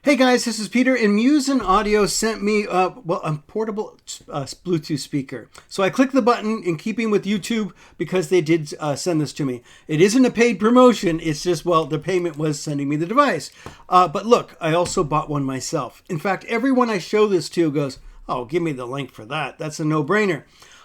Hey guys, this is Peter, and Muzen Audio sent me a portable Bluetooth speaker. So I clicked the button in keeping with YouTube because they did send this to me. It isn't a paid promotion, it's just, well, the payment was sending me the device. But look, I also bought one myself. In fact, everyone I show this to goes, oh, give me the link for that. That's a no-brainer.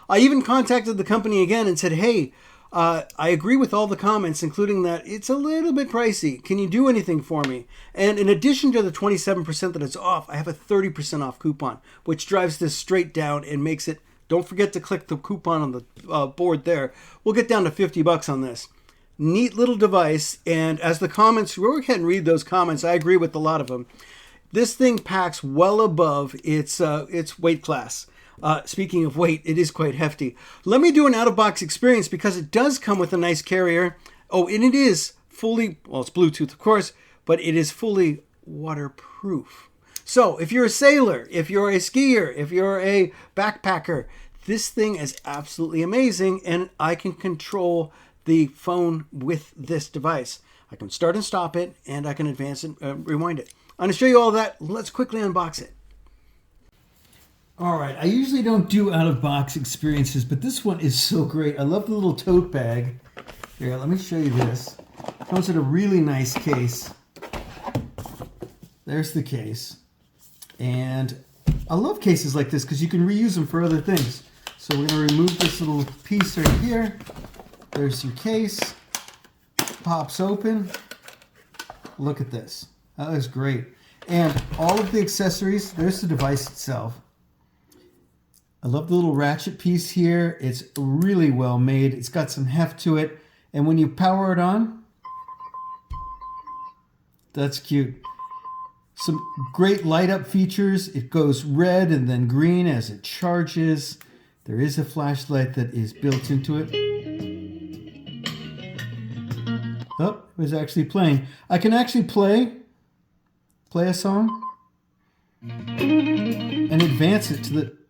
I even contacted the company again and said, hey, I agree with all the comments, including that it's a little bit pricey. Can you do anything for me? And in addition to the 27% that it's off, I have a 30% off coupon, which drives this straight down and makes it, don't forget to click the coupon on the board there. We'll get down to 50 bucks on this. Neat little device. And as the comments, we'll go ahead and read those comments. I agree with a lot of them. This thing packs well above its weight class. Speaking of weight, it is quite hefty. Let me do an out-of-box experience because it does come with a nice carrier. Oh, and it is fully, well, it's Bluetooth, of course, but it is fully waterproof. So if you're a sailor, if you're a skier, if you're a backpacker, this thing is absolutely amazing, and I can control the phone with this device. I can start and stop it, and I can advance and rewind it. I'm going to show you all that. Let's quickly unbox it. All right, I usually don't do out-of-box experiences, but this one is so great. I love the little tote bag. Here, let me show you this. It comes in a really nice case. There's the case. And I love cases like this because you can reuse them for other things. So we're going to remove this little piece right here. There's your case. Pops open. Look at this. That is great. And all of the accessories, there's the device itself. I love the little ratchet piece here. It's really well made. It's got some heft to it. And when you power it on, that's cute. Some great light up features. It goes red and then green as it charges. There is a flashlight that is built into it. Oh, it was actually playing. I can actually play a song and advance it to the,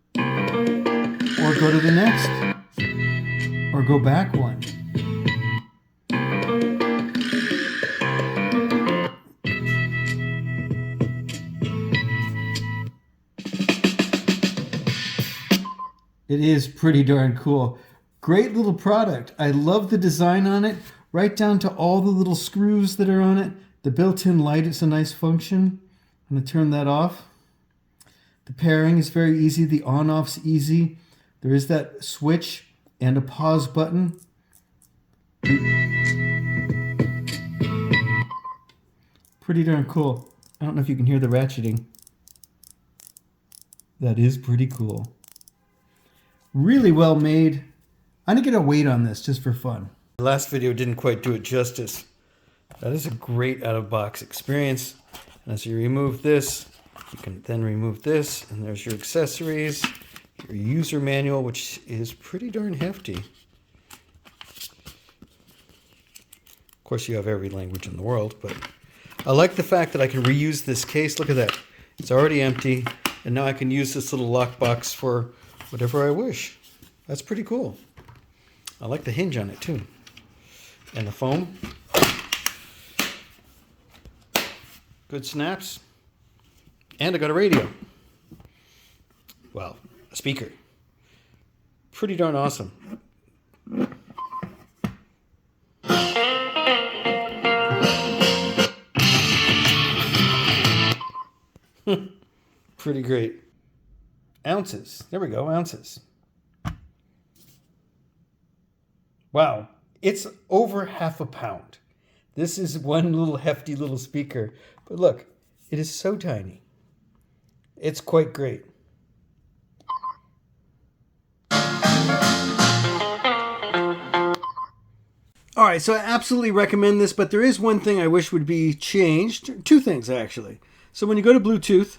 or go to the next, or go back one. It is pretty darn cool. Great little product. I love the design on it, right down to all the little screws that are on it. The built-in light is a nice function. I'm going to turn that off. The pairing is very easy. The on-off's easy. There is that switch and a pause button. Pretty darn cool. I don't know if you can hear the ratcheting. That is pretty cool. Really well made. I'm going to get a weight on this just for fun. The last video didn't quite do it justice. That is a great out-of-box experience. And as you remove this, you can then remove this, and there's your accessories. Your user manual, which is pretty darn hefty. Of course, you have every language in the world, but I like the fact that I can reuse this case. Look at that. It's already empty, and now I can use this little lockbox for whatever I wish. That's pretty cool. I like the hinge on it, too. And the foam. Good snaps. And I got a radio. Wow. A speaker. Pretty darn awesome. Pretty great. Ounces. There we go, ounces. Wow. It's over half a pound. This is one little hefty little speaker. But look, it is so tiny. It's quite great. All right, so I absolutely recommend this, but there is one thing I wish would be changed. Two things, actually. So when you go to Bluetooth,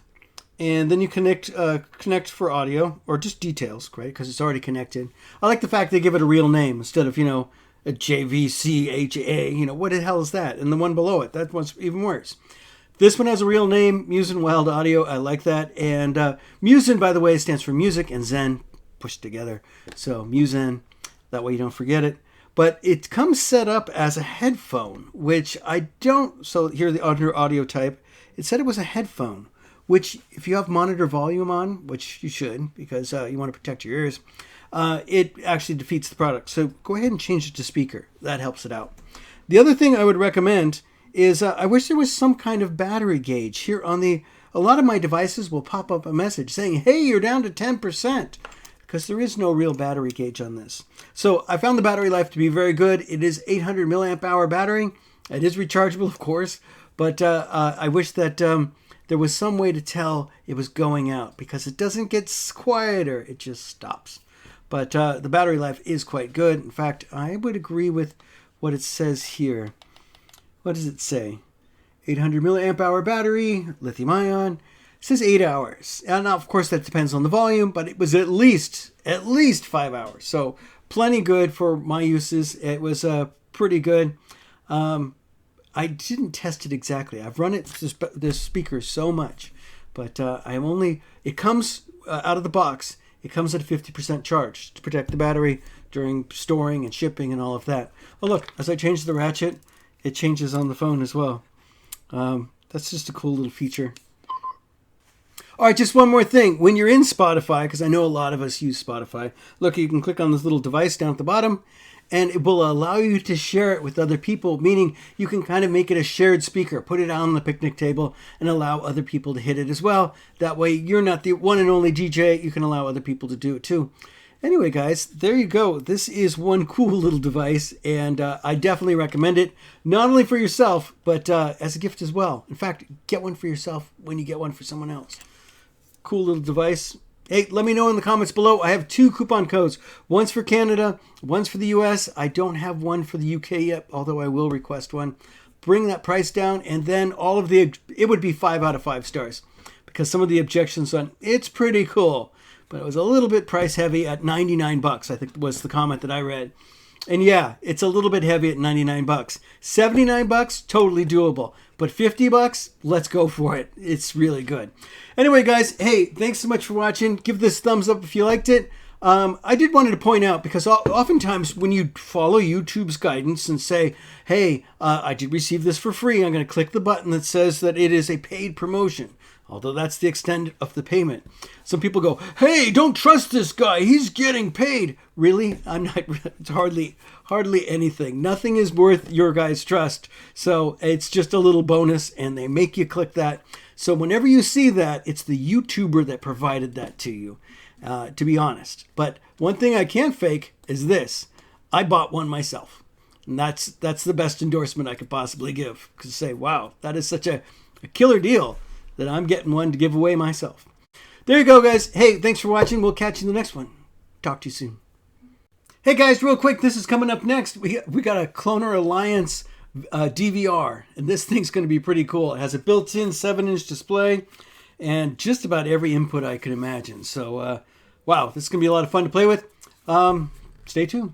and then you connect for audio, or just details, right, because it's already connected. I like the fact they give it a real name instead of, a JVCHA, what the hell is that? And the one below it, that one's even worse. This one has a real name, Muzen Wild Audio. I like that. And Muzen, by the way, stands for music and Zen pushed together. So Muzen, that way you don't forget it. But it comes set up as a headphone, which I don't. So here the under audio type. it said it was a headphone, which if you have monitor volume on, which you should because you want to protect your ears, it actually defeats the product. So go ahead and change it to speaker. That helps it out. The other thing I would recommend is I wish there was some kind of battery gauge here on the. A lot of my devices will pop up a message saying, "Hey, you're down to 10%," because there is no real battery gauge on this. So I found the battery life to be very good. It is 800 milliamp hour battery. It is rechargeable, of course, but I wish that there was some way to tell it was going out because it doesn't get quieter. It just stops. But the battery life is quite good. In fact, I would agree with what it says here. What does it say? 800 milliamp hour battery, lithium ion. It says 8 hours. And now, of course, that depends on the volume, but it was at least 5 hours. So plenty good for my uses. It was pretty good. I didn't test it exactly. I've run it this speaker so much, but it comes out of the box. It comes at a 50% charge to protect the battery during storing and shipping and all of that. Oh, look, as I change the ratchet, it changes on the phone as well. That's just a cool little feature. All right, just one more thing. When you're in Spotify, because I know a lot of us use Spotify, look, you can click on this little device down at the bottom, and it will allow you to share it with other people, meaning you can kind of make it a shared speaker, put it on the picnic table, and allow other people to hit it as well. That way, you're not the one and only DJ. You can allow other people to do it too. Anyway, guys, there you go. This is one cool little device, and I definitely recommend it, not only for yourself, but as a gift as well. In fact, get one for yourself when you get one for someone else. Cool little device. Hey, let me know in the comments below. I have 2 coupon codes. One's for Canada, one's for the US. I don't have one for the UK yet, although I will request one. Bring that price down, and then it would be 5 out of 5 stars, because some of the objections on it's pretty cool, but it was a little bit price heavy at $99, I think was the comment that I read. And yeah, it's a little bit heavy at $99. $79, totally doable. But $50, let's go for it. It's really good. Anyway, guys, hey, thanks so much for watching. Give this thumbs up if you liked it. I did wanted to point out, because oftentimes when you follow YouTube's guidance and say, hey, I did receive this for free, I'm going to click the button that says that it is a paid promotion. Although that's the extent of the payment. Some people go, hey, don't trust this guy. He's getting paid. Really? I'm not. It's hardly anything. Nothing is worth your guys' trust. So it's just a little bonus, and they make you click that. So whenever you see that, it's the YouTuber that provided that to you, to be honest. But one thing I can't fake is this. I bought one myself. And that's the best endorsement I could possibly give. Because say, wow, that is such a killer deal that I'm getting one to give away myself. There you go, guys. Hey, thanks for watching. We'll catch you in the next one. Talk to you soon. Hey, guys, real quick, this is coming up next. We got a Cloner Alliance DVR, and this thing's going to be pretty cool. It has a built-in 7-inch display and just about every input I could imagine. So, wow, this is going to be a lot of fun to play with. Stay tuned.